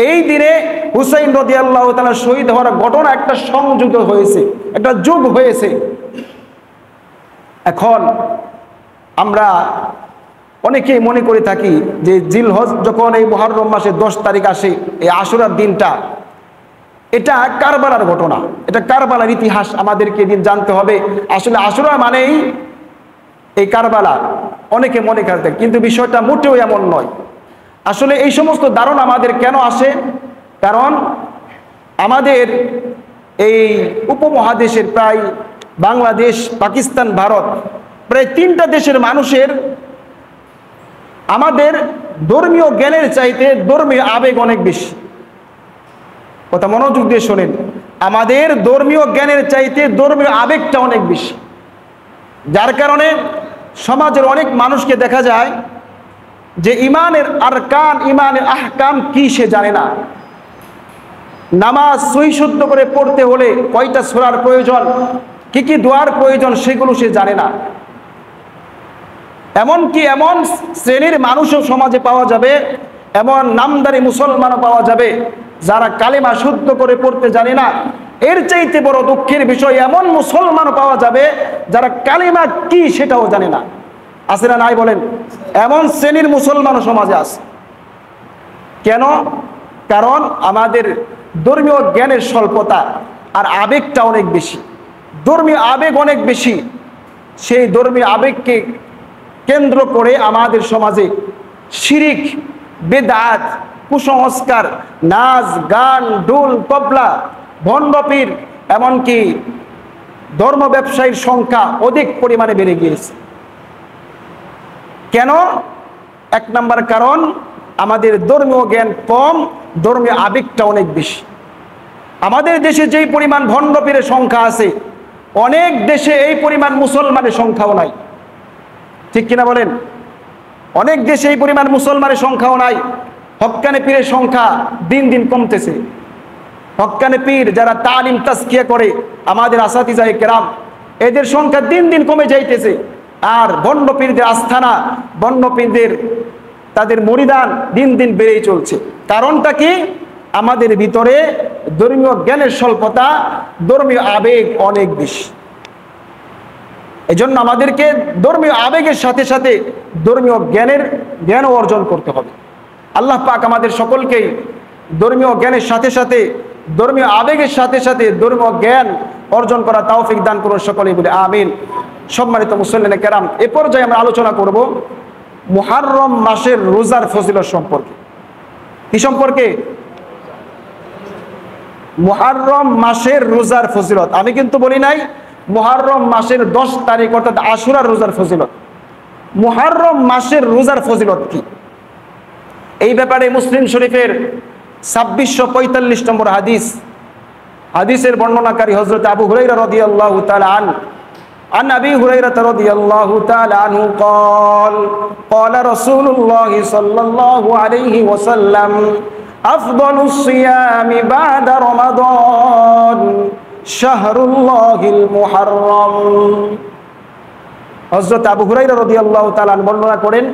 এই দিনে হুসাইন রাদিয়াল্লাহু তাআলা শহীদ হওয়ার ঘটনা একটা সংযুক্ত হয়েছে, একটা যুগ হয়েছে। এখন আমরা অনেকেই মনে করে থাকি যে জিলহজ যখন এই মুহররম মাসের 10 তারিখ আসে, এই আশুরার দিনটা, এটা কারবালার ঘটনা, এটা কারবালার ইতিহাস আমাদেরকে দিন জানতে হবে। আসলে আশুরা মানেই এই কারবালা, অনেকে মনে করে থাকে, কিন্তু বিষয়টা মোটেও এমন নয়। আসলে এই সমস্ত ধারণা আমাদের কেন আসে? কারণ আমাদের এই উপমহাদেশের প্রায় বাংলাদেশ, পাকিস্তান, ভারত, প্রায় 3টা দেশের মানুষের আমাদের ধর্মীয় জ্ঞানের চাইতে ধর্মীয় আবেগ অনেক বেশি। কথা মনোযোগ দিয়ে শোনেন, আমাদের ধর্মীয় জ্ঞানের চাইতে ধর্মীয় আবেগটা অনেক বেশি, যার কারণে সমাজের অনেক মানুষকে দেখা যায় যে ইমানের আরকান, ইমানের আহকাম কি সে জানে না। নামাজ সহি শুদ্ধ করে পড়তে হলে কয়টা সূরার প্রয়োজন, কি কি দোয়ার প্রয়োজন সেগুলো সে জানে না। এমনকি এমন শ্রেণীর মানুষও সমাজে পাওয়া যাবে, এমন নামদারি মুসলমানও পাওয়া যাবে যারা কালিমা শুদ্ধ করে পড়তে জানে না। এর চাইতে বড় দুঃখের বিষয়, এমন মুসলমানও পাওয়া যাবে যারা কালিমা কি সেটাও জানে না। আছে না নাই বলেন? এমন শ্রেণীর মুসলমানও সমাজে আছে। কেন? কারণ আমাদের ধর্মীয় জ্ঞানের স্বল্পতা আর আবেগটা অনেক বেশি। ধর্মীয় আবেগ অনেক বেশি। সেই ধর্মীয় আবেগকে কেন্দ্র করে আমাদের সমাজে শিরিক, বেদাত, কুসংস্কার, নাচ গান, ঢোল তবলা, ভণ্ডপীর, এমনকি ধর্ম ব্যবসায়ীর সংখ্যা অধিক পরিমাণে বেড়ে গিয়েছে। কেন? এক নম্বর কারণ, আমাদের ধর্মীয় জ্ঞান কম, ধর্মীয় আবেগটা অনেক বেশি। আমাদের দেশে যেই পরিমাণ ভণ্ডপীরের সংখ্যা আছে, অনেক দেশে এই পরিমাণ মুসলমানের সংখ্যাও নাই। ঠিক কিনা বলেন? অনেক দেশে এই পরিমাণ মুসলমানের সংখ্যাও নাই। হক্কানি পীরের সংখ্যা দিন দিন কমতেছে। হক্কানি পীর যারা তালিম তাজকিয়া করে, আমাদের আসাতিজায়ে কেরাম, এদের সংখ্যা দিন দিন কমে যাইতেছে। আর বন্য পীরদের আস্থানা, বন্য পীরদের তাদের মরিদান দিন দিন বেড়েই চলছে। কারণটা কি? আমাদের ভিতরে ধর্মীয় জ্ঞানের স্বল্পতা, ধর্মীয় আবেগ অনেক বেশি। এজন্য আমাদেরকে ধর্মীয় আবেগের সাথে সাথে ধর্মীয় জ্ঞানও অর্জন করতে হবে। আল্লাহ পাক আমাদের সকলকেই ধর্মীয় জ্ঞানের সাথে সাথে, ধর্মীয় আবেগের সাথে সাথে ধর্মীয় জ্ঞান অর্জন করা তৌফিক দান করুন সকলেই বলে আমিন। সম্মানিত মুসল্লিনে কেরাম, এ পর্যায়ে আমরা আলোচনা করব মুহররম মাসের রোজার ফজিলত সম্পর্কে। কি সম্পর্কে? মুহররম মাসের রোজার ফজিলত। আমি কিন্তু বলি নাই মুহররম মাসের 10 তারিখ অর্থাৎ আশুরার রোজার ফজিলত। মুহররম মাসের রোজার ফজিলত কি, এই ব্যাপারে মুসলিম শরীফের 2645 নম্বর হাদিসের বর্ণনাকারী হযরত আবু হুরায়রা রাদিয়াল্লাহু তাআলা আন আবি হুরায়রা রাদিয়াল্লাহু তাআলা আনহু قال قال رسول الله صلى الله عليه وسلم أفضل الصيام بعد رمضان شهر الله المحرم। হযরত আবু হুরায়রা রাদিয়াল্লাহু তাআলা বর্ণনা করেন,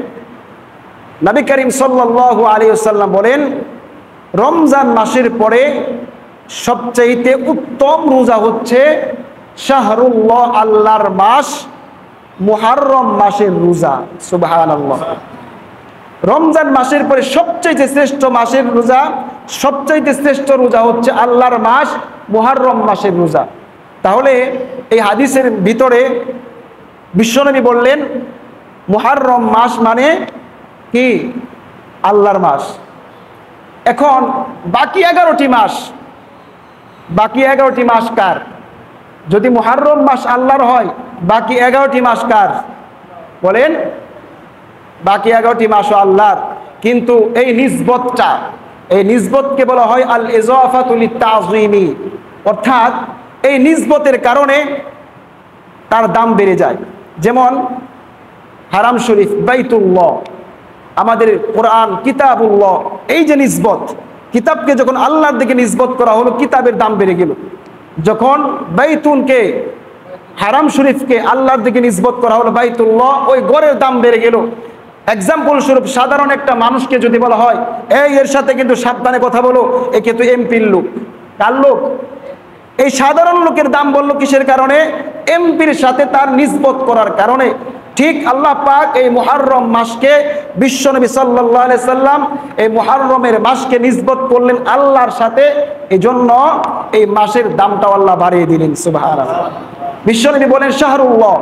নবী করিম সাল্লাল্লাহু আলাইহি ওয়াসাল্লাম বলেন, রমজান মাসের পরে সবচেয়ে উত্তম রোজা হচ্ছে শাহরুল্লাহ, আল্লাহর মাস, মুহররম মাসের রোজা। সুবহানাল্লাহ। রমজান মাসের পরে সবচেয়ে শ্রেষ্ঠ মাসের রোজা, সবচেয়ে শ্রেষ্ঠ রোজা হচ্ছে আল্লাহর মাস মুহররম মাসের রোজা। তাহলে এই হাদিসের ভিতরে বিশ্বনবী বললেন মুহররম মাস মানে কি? আল্লাহর মাস। এখন বাকি 11টি মাস কার? যদি মুহররম মাস আল্লাহর হয়, বাকি 11টি মাস কার? বলেন। বাকি 11টি মাসও আল্লাহর, কিন্তু এই নিসবতকে বলা হয় আল ইজাফাতু লিত-তাযীমি, অর্থাৎ এই নিসবতের কারণে তার দাম বেড়ে যায়। যেমন হারাম শরীফ, বাইতুল্লাহ, আমাদের কোরআন, কিতাবুল্লাহ, এই যে নিসবত, কিতাবকে যখন আল্লাহর দিকে নিসবত করা হলো, কিতাবের দাম বেড়ে গেল। যখন বাইতুনকে, হারাম শরীফকে আল্লাহর দিকে নিসবত করা হলো, বাইতুল্লাহ, ওই গড়ের দাম বেড়ে গেল। এক্সাম্পল স্বরূপ, সাধারণ একটা মানুষকে যদি বলা হয়, এর সাথে কিন্তু সাবধানে কথা বলো, একে তো এমপির লোক। কার লোক? এই সাধারণ লোকের দাম বললো কিসের কারণে? এমপির সাথে তার নিসবত করার কারণে। ঠিক আল্লাহ পাক এই মুহররম মাসকে, বিশ্বনবী সাল্লাল্লাহু আলাইহি সাল্লাম এই মুহররমের মাসকে নিসবত করলেন আল্লাহর সাথে, এই জন্য এই মাসের দামটাও আল্লাহ বাড়িয়ে দিলেন। সুবহানাল্লাহ। বিশ্বনবী বলেন শাহরুল্লাহ,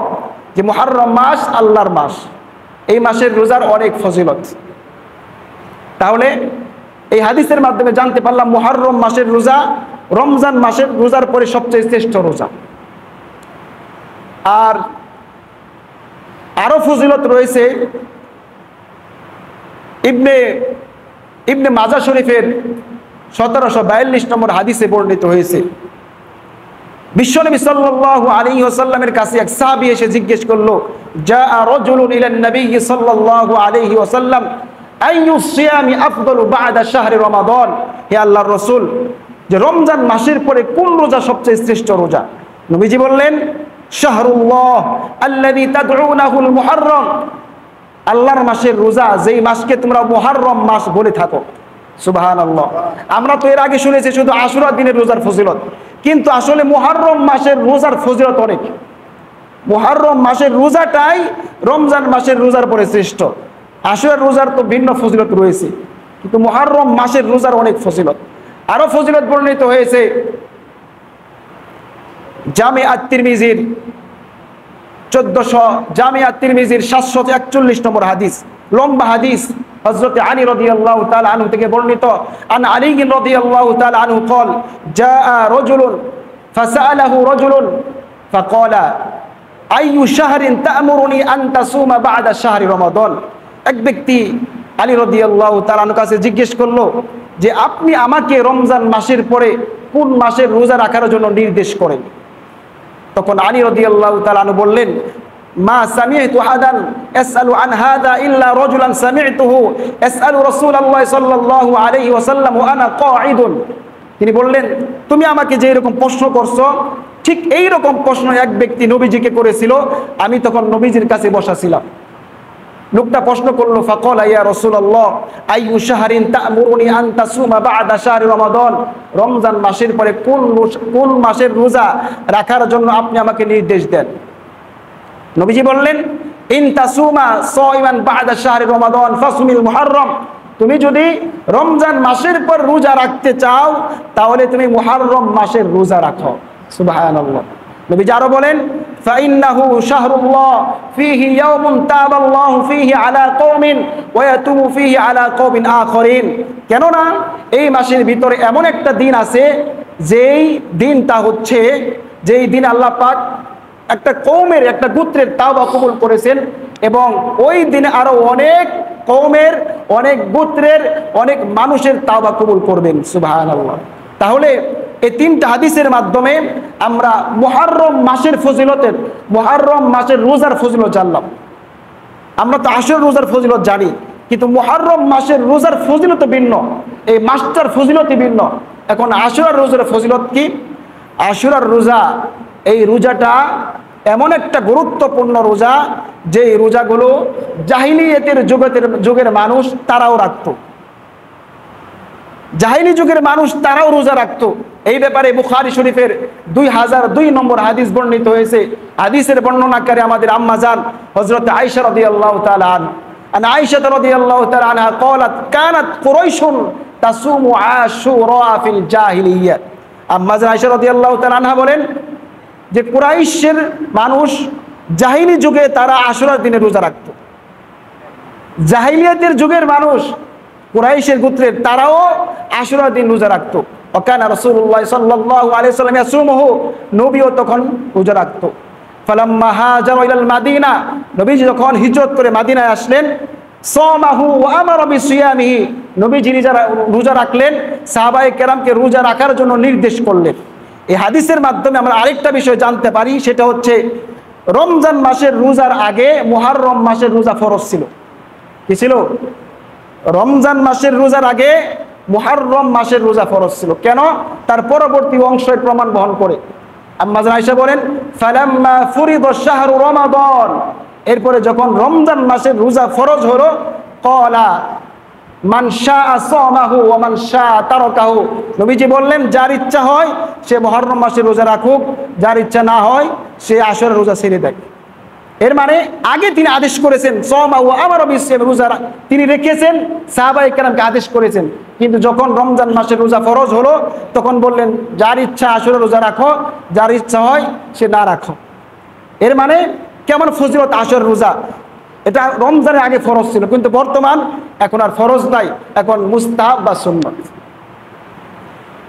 যে মুহররম মাস আল্লাহর মাস, এই মাসের রোজার অনেক ফজিলত। তাহলে এই হাদিসের মাধ্যমে জানতে পারলাম মুহররম মাসের রোজা রমজান মাসের রোজার পরে সবচেয়ে শ্রেষ্ঠ রোজা। আর আরো ফজিলত রয়েছে। ইবনে মাজাহ শরীফের 1742 নম্বর হাদিসে বর্ণিত হয়েছে, বিশ্বনবী সাল্লাল্লাহু আলাইহি ওয়াসাল্লামের কাছে এক সাহাবী এসে জিজ্ঞেস করলো, জাআ রাজুলুন ইলান নবী সাল্লাল্লাহু আলাইহি ওয়াসাল্লাম আইয়ু সিয়ামি আফদালু বা'দা শাহরি রমাদান। হে আল্লাহর রাসূল, যে রমজান মাসের পরে কোন রোজা সবচেয়ে শ্রেষ্ঠ রোজা? নবীজি বললেন, শাহরুল্লাহ আল্লাযী তাদউনাহুল মুহাররম, আল্লাহর মাসের রোজা যেই মাসকে তোমরা মুহাররম মাস বলে থাকো। সুবহানাল্লাহ। আমরা তো এর আগে শুনেছি শুধু আশুরা দিনের রোজার ফজিলত, কিন্তু আসলে মুহাররম মাসের রোজার ফজিলত অনেক। মুহাররম মাসের রোজাটাই রমজান মাসের রোজার পরে শ্রেষ্ঠ। আশুরার রোজার তো ভিন্ন ফজিলত রয়েছে, কিন্তু মুহাররম মাসের রোজার অনেক ফজিলত। আরো ফজিলত বর্ণিত হয়েছে জামে আত-তিরমিজির 741 নম্বর হাদিস, লম্বা হাদিস, হযরত আলী রাদিয়াল্লাহু তাআলা আনহু থেকে বর্ণিত। আন আলী রাদিয়াল্লাহু তাআলা আনহু قال جاء رجل فسأله رجل فقال أي شهر تأمرني أن تصوم بعد شهر رمضان। এক ব্যক্তি আলী রাদিয়াল্লাহু তাআলা আনহুর কাছে জিজ্ঞেস করলো যে আপনি আমাকে রমজান মাসের পরে কোন মাসের রোজা রাখার জন্য নির্দেশ করেন। তখন আলী রাদিয়াল্লাহু তাআলা আনহু বললেন, মা সামি'তু আহাদান ইয়াসআলু আন হাযা ইল্লা রাজুলান সামি'তুহু ইয়াসআলু রাসূলুল্লাহ সাল্লাল্লাহু আলাইহি ওয়াসাল্লাম ওয়া আনা কাঈদুন। তিনি বললেন, তুমি আমাকে যে এরকম প্রশ্ন করছো, ঠিক এই রকম প্রশ্ন এক ব্যক্তি নবীজিকে করেছিল, আমি তখন নবীজির কাছে বসা ছিলাম। লোকটা প্রশ্ন করলো, ফাকালা ইয়া রাসূলুল্লাহ আইয়ু শাহরিন তা'মুরুনি আন তাসুমা বা'দা শাহরি রমাদান, রমজান মাসের পরে কোন মাসের রোজা রাখার জন্য আপনি আমাকে নির্দেশ দেন। নবীজি বললেন, ইন তাসুমা সাইমান বা'দা শাহরি রমাদান ফাসুমিল মুহাররম, তুমি যদি রমজান মাসের পর রোজা রাখতে চাও তাহলে তুমি মুহাররম মাসের রোজা রাখো। সুবহানাল্লাহ। নবীজি আরো বলেন, ফাইন্নাহু শাহরুল্লাহ ফীহি ইয়াওমুন তাবাল্লাহু ফীহি আলা কওমিন ওয়া ইয়াতুবু ফীহি আলা কওমিন আখরিন, কেননা এই মাসের ভিতরে এমন একটা দিন আছে যেই দিনটা হচ্ছে, যেই দিন আল্লাহ পাক একটা কওমের, একটা গোত্রের তাওবা কবুল করেছেন, এবং ওই দিনে আরো অনেক কওমের, অনেক গোত্রের, অনেক মানুষের তাওবা কবুল করবেন। সুবহানাল্লাহ। তাহলে এই তিনটা হাদিসের মাধ্যমে আমরা মুহাররম মাসের ফজিলতের, মুহাররম মাসের রোজার ফজিলত জানলাম। আমরা তো আশুরার রোজার ফজিলত জানি, কিন্তু মুহাররম মাসের রোজার ফজিলত ভিন্ন, এই মাসটার ফজিলতই ভিন্ন। এখন আশুরার রোজার ফজিলত কি? আশুরার রোজা, এই রোজাটা এমন একটা গুরুত্বপূর্ণ রোজা যে রোজাগুলো জাহিলিয়াতের যুগের মানুষ তারাও রাখতো। জাহিলি যুগের মানুষ তারাও রোজা রাখতো। এই ব্যাপারে বুখারী শরীফের 2002 নম্বর হাদিস বর্ণিত হয়েছে। হাদিসের বর্ণনাকারী আমাদের আম্মা জান হযরত আয়েশা রাদিয়াল্লাহু তাআলা আন আয়েশা রাদিয়াল্লাহু তাআলা আনহা قالت كانت قريش تصوم عاشوراء في الجاهليه। আম্মা জান আয়েশা রাদিয়াল্লাহু তাআলা আনহা বলেন যে কুরাইশের মানুষ জাহিলি যুগে তারা আশুরার দিনে রোজা রাখতো। জাহিলিয়াতের যুগের মানুষ, কুরাইশের গোত্রের, তারাও আশুরার দিন রোজা রাখতো। ওয়াকানা রাসূলুল্লাহ সাল্লাল্লাহু আলাইহি ওয়াসাল্লাম ইয়াসুমুহু, নবীও তখন রোজা রাখতো। ফালাম্মা হাজারা ইলাল মাদিনা, নবীজি যখন হিজরত করে মদিনায় আসলেন, সামাহু ওয়া আমারা বিসিয়ামিহি, নবীজি রোজা রাখলেন, সাহাবায়ে কেরামকে রোজা রাখার জন্য নির্দেশ করলেন। এই হাদিসের মাধ্যমে আমরা আরেকটা বিষয় জানতে পারি, সেটা হচ্ছে রমজান মাসের রোজার আগে মুহাররম মাসের রোজা ফরজ ছিল। কি ছিল? রমজান মাসের রোজার আগে মুহাররম মাসের রোজা ফরজ ছিল। কেন? তার পরবর্তী অংশের প্রমাণ বহন করে। আম্মা জান আয়েশা বলেন, ফালাম্মা ফুরিদা শাহরু রমাদান, এরপরে যখন রমজান মাসের রোজা ফরজ হলো, ক্বালা মান শাআ সামাহু ওয়া মান শাআ তারাকাহু, নবীজি বললেন যার ইচ্ছা হয় সে মুহররম মাসের রোজা রাখুক, যার ইচ্ছা না হয় সে আশুরার রোজা ছেড়ে দেয়। এর মানে আগে তিনি আদেশ করেছেন সামাহু ওয়া আমারা বিসিয়াম, রোজা তিনি রেখেছেন, সাহাবায়ে কেরামকে আদেশ করেছেন, কিন্তু যখন রমজান মাসের রোজা ফরজ হলো তখন বললেন যার ইচ্ছা আশুরার রোজা রাখো, যার ইচ্ছা হয় সে না রাখো। এর মানে কেমন ফজিলত আশুরার রোজা, এটা রমজানের আগে ফরজ ছিল, কিন্তু বর্তমান এখন আর ফরজ নাই, এখন মুস্তাহাব বা সুন্নাত।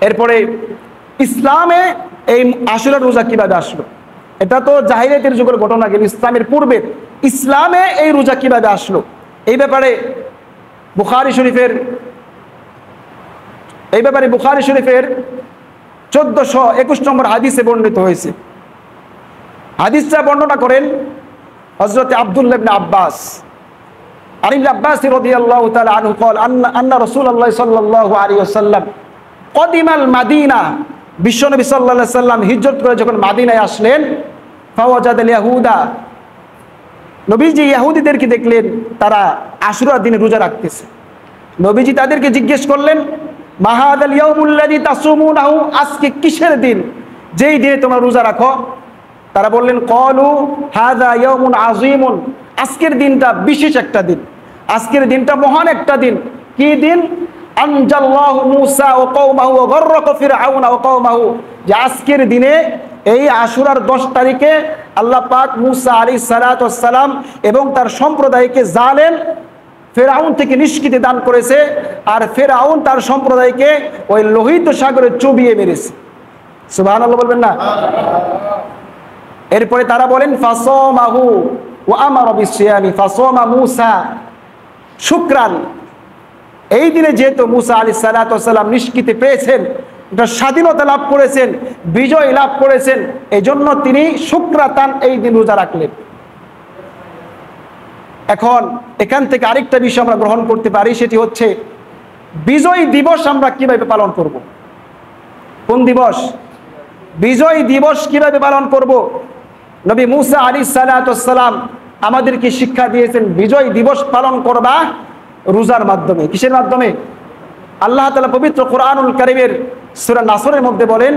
এরপরে ইসলামে এই আশুরার রোজা কিভাবে আসলো? এটা তো জাহিলিয়াতের যুগের ঘটনা গেল, ইসলামের পূর্বে ইসলামে এই রোজা কিভাবে আসলো? এই ব্যাপারে বুখারী শরীফের 1421 নম্বর হাদিসে বর্ণিত হয়েছে। হাদিসটা বর্ণনা করেন হযরত আব্দুল্লাহ ইবনে আব্বাস। আর ইবনে আব্বাস রাদিয়াল্লাহু তাআলা আনহু قال আন্না রাসূলুল্লাহ সাল্লাল্লাহু আলাইহি ওয়াসাল্লাম কদিমাল মাদিনা বিশ্বনবী সাল্লাল্লাহু আলাইহি সাল্লাম হিজরত করে যখন মাদিনায় আসলেন, ফাওয়াজাদাল ইয়াহুদা, নবীজি ইহুদিদেরকে দেখলেন তারা আশুরার দিনে রোজা রাখতেছে। নবীজি তাদেরকে জিজ্ঞেস করলেন, মাহাদাল ইয়াউমুল্লাযী তাসুমুনাহু, আজকে কিসের দিন যেই দিনে তোমরা রোজা রাখো? তারা বললেন, ক্বালু হাযা ইয়াউমুন আযীমুন, আজকের দিনটা বিশেষ একটা দিন, আজকের দিনটা মহান একটা দিন। কি দিন? আনজাল্লাহু মূসা ওয়া কওমাহু ওয়া গররাকা ফিরআউনা ওয়া কওমাহু, যে আজকের দিনে এই আশুরার 10 তারিখে আল্লাহ পাক মূসা আলাইহিস সালাতু ওয়াস সালাম এবং তার সম্প্রদায়কে জালেম ফেরাউন থেকে নিষ্কৃতি দান করেছে, আর ফেরাউন তার সম্প্রদায়কে ওই লোহিত সাগরে চুবিয়ে মেরেছে। সুবহানাল্লাহ বলবেন না? এরপরে তারা বলেন ফাসামাহু ওয়া আমারা বিসিয়ামি ফাসামা মূসা শুকরান, এই দিনে যেহেতু মূসা আলাইহিস সালাতু ওয়াস সালাম নিষ্কৃতি পেয়েছেন, এটা স্বাধীনতা লাভ করেছেন, বিজয় লাভ করেছেন, এজন্য তিনি শুকরাতান এই দিন রোজা রাখলেন। এখন এখান থেকে আরেকটা বিষয় আমরা গ্রহণ করতে পারি, সেটি হচ্ছে বিজয় দিবস আমরা কিভাবে পালন করব। কোন দিবস? বিজয় দিবস কিভাবে পালন করব? নবী মূসা আলাইহিস সালাতু ওয়াস সালাম আমাদেরকে শিক্ষা দিয়েছেন বিজয় দিবস পালন করবা রোজার মাধ্যমে। কিসের মাধ্যমে? আল্লাহ তাআলা পবিত্র কোরআনুল কারীমের সূরা নাসরের মধ্যে বলেন,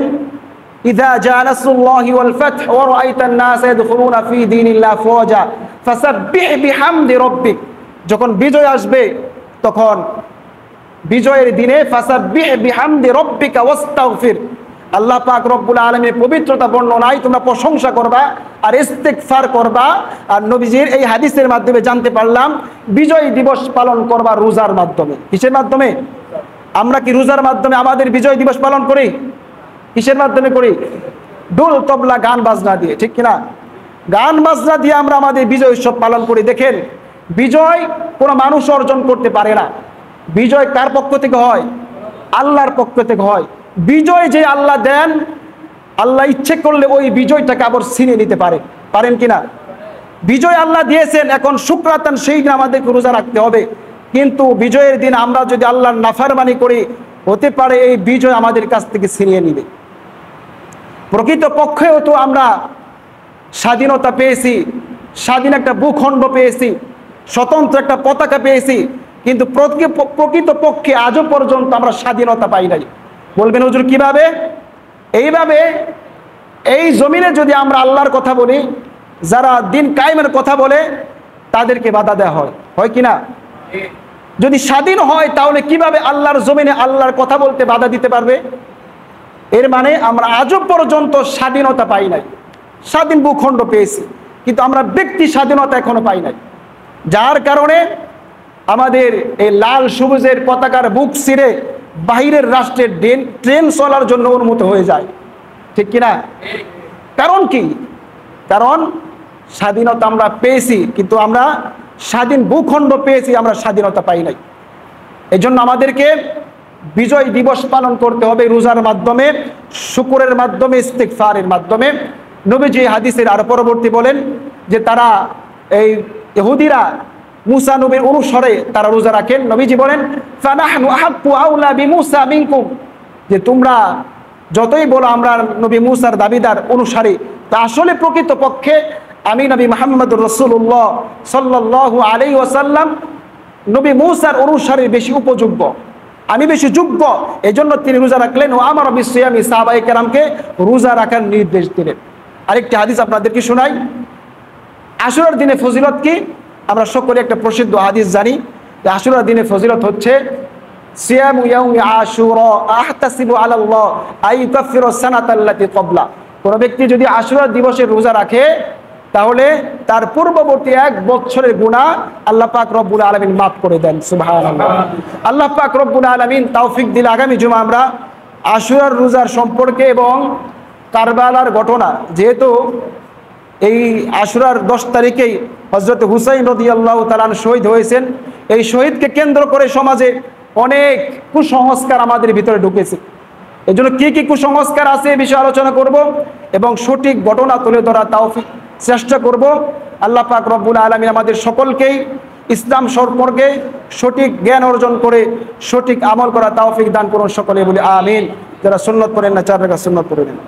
ইযা জাআ নাসরুল্লাহি ওয়াল ফাতহ ওয়া রাআইতান নাসা ইয়াদখুলুনা ফি দীনিল্লাহি আফওয়াজা ফাসাব্বিহ বিহামদি রাব্বিক, যখন বিজয় আসবে তখন বিজয়ের দিনে ফাসাব্বিহ বিহামদি রাব্বিকা ওয়াস্তাগফির, আল্লাহ পাক রব্বুল আলামিনের পবিত্রতা বর্ণনায় তোমরা প্রশংসা করবা আর ইস্তিগফার করবা। আর নবীজির এই হাদিসের মাধ্যমে জানতে পারলাম বিজয় দিবস পালন করবা রোজার মাধ্যমে। কিসের মাধ্যমে? আমরা কি রোজার মাধ্যমে আমাদের বিজয় দিবস পালন করি? কিসের মাধ্যমে করি? ঢোল তবলা গান বাজনা দিয়ে, ঠিক কিনা? গান বাজনা দিয়ে আমরা আমাদের বিজয় উৎসব পালন করি। দেখেন, বিজয় কোনো মানুষ অর্জন করতে পারে না। বিজয় কার পক্ষ থেকে হয়? আল্লাহর পক্ষ থেকে হয়। বিজয় যে আল্লাহ দেন, আল্লাহ ইচ্ছে করলে ওই বিজয়টাকে আবার ছিনিয়ে নিতে পারেন কিনা? বিজয় আল্লাহ দিয়েছেন, এখন শুকরাতান সেই দিন আমাদেরকে রোজা রাখতে হবে। কিন্তু বিজয়ের দিন আমরা যদি আল্লাহর নাফরমানি করি, হতে পারে এই বিজয় আমাদের কাছ থেকে ছিনিয়ে নিবে। প্রকৃত পক্ষেও তো আমরা স্বাধীনতা পেয়েছি, স্বাধীন একটা ভূখণ্ড পেয়েছি, স্বতন্ত্র একটা পতাকা পেয়েছি, কিন্তু প্রকৃত পক্ষে আজও পর্যন্ত আমরা স্বাধীনতা পাই নাই। বলবেন হুজুর কিভাবে? এইভাবে এই জমিনে যদি আমরা আল্লাহর কথা বলি, যারা দিন কায়েমের কথা বলে তাদেরকে বাধা দেওয়া হয় কিনা? যদি স্বাধীন হয় তাহলে কিভাবে আল্লাহর জমিনে আল্লাহর কথা বলতে বাধা দিতে পারবে? এর মানে আমরা আজও পর্যন্ত স্বাধীনতা পাই নাই। স্বাধীন ভূখণ্ড পেয়েছি, কিন্তু আমরা ব্যক্তি স্বাধীনতা এখনো পাই নাই। যার কারণে আমাদের এই লাল সবুজের পতাকার বুক ছিঁড়ে বাহিরের রাষ্ট্রের ট্রেন চলার জন্য অনুমতি হয়ে যায়, ঠিক কিনা? কারণ কি? কারণ স্বাধীনতা আমরা পেয়েছি, কিন্তু আমরা স্বাধীন ভূখণ্ড পেয়েছি, আমরা স্বাধীনতা পাই নাই। এই জন্য আমাদেরকে বিজয় দিবস পালন করতে হবে রোজার মাধ্যমে, শুকরের মাধ্যমে, ইস্তিগফারের মাধ্যমে। নবীজি হাদিসের আরো পরবর্তী বলেন যে তারা এই ইহুদিরা মূসা নবীর অনুসরে তারা রোজা রাখেন। নবীজি বলেন, ফানাহনু আহাক্কু আউলা বিমূসা মিনকুম, যে তোমরা যতই বলো আমরা নবী মূসার দাবিদার অনুসারী, তা আসলে প্রকৃত পক্ষে আমি নবী মুহাম্মদুর রাসূলুল্লাহ সাল্লাল্লাহু আলাইহি ওয়াসাল্লাম নবী মূসার অনুসারীর বেশি উপযোগ্য, আমি বেশি যোগ্য। এজন্য তিনি রোজা রাখলেন ও আমার বিসিয়ামি, সাহাবায়ে কেরামকে রোজা রাখার নির্দেশ দিলেন। আরেকটি হাদিস আপনাদেরকে শোনাই। আশুরার দিনে ফজিলত কি? আমরা সকলে একটা প্রসিদ্ধ হাদিস জানি যে আশুরার দিনে ফজিলত হচ্ছে সিয়ামু ইয়াউমি আশুরা আহতাসিবু আলাল্লাহ আইয়ুকাফিরু সানাতাল্লাতী ক্বাবলা। কোন ব্যক্তি যদি আশুরার দিবসে রোজা রাখে তাহলে তার পূর্ববর্তী 1 বছরের গুনাহ আল্লাহ পাক রব্বুল আলামিন মাফ করে দেন। সুবহানাল্লাহ। আল্লাহ পাক রব্বুল আলামিন তৌফিক দিলে আগামী জুমা আমরা আশুরার রোজার সম্পর্কে এবং কারবালার ঘটনা, যেহেতু এই আশুরার 10 তারিখেই হযরত হুসাইন রাদিয়াল্লাহু তাআলা শহীদ হয়েছেন, এই শহীদকে কেন্দ্র করে সমাজে অনেক কুসংস্কার আমাদের ভিতরে ঢুকেছে। এজন্য কি কি কুসংস্কার আছে এই বিষয়ে আলোচনা করব এবং সঠিক ঘটনা তুলে ধরা তৌফিক চেষ্টা করব। আল্লাহ পাক রব্বুল আলামিন আমাদের সকলকেই ইসলাম সম্পর্কে সঠিক জ্ঞান অর্জন করে সঠিক আমল করা তৌফিক দান করুন, সকলে বলি আমিন। যারা সুন্নত পড়েন না 4 রাকাত সুন্নত পড়ে নেন।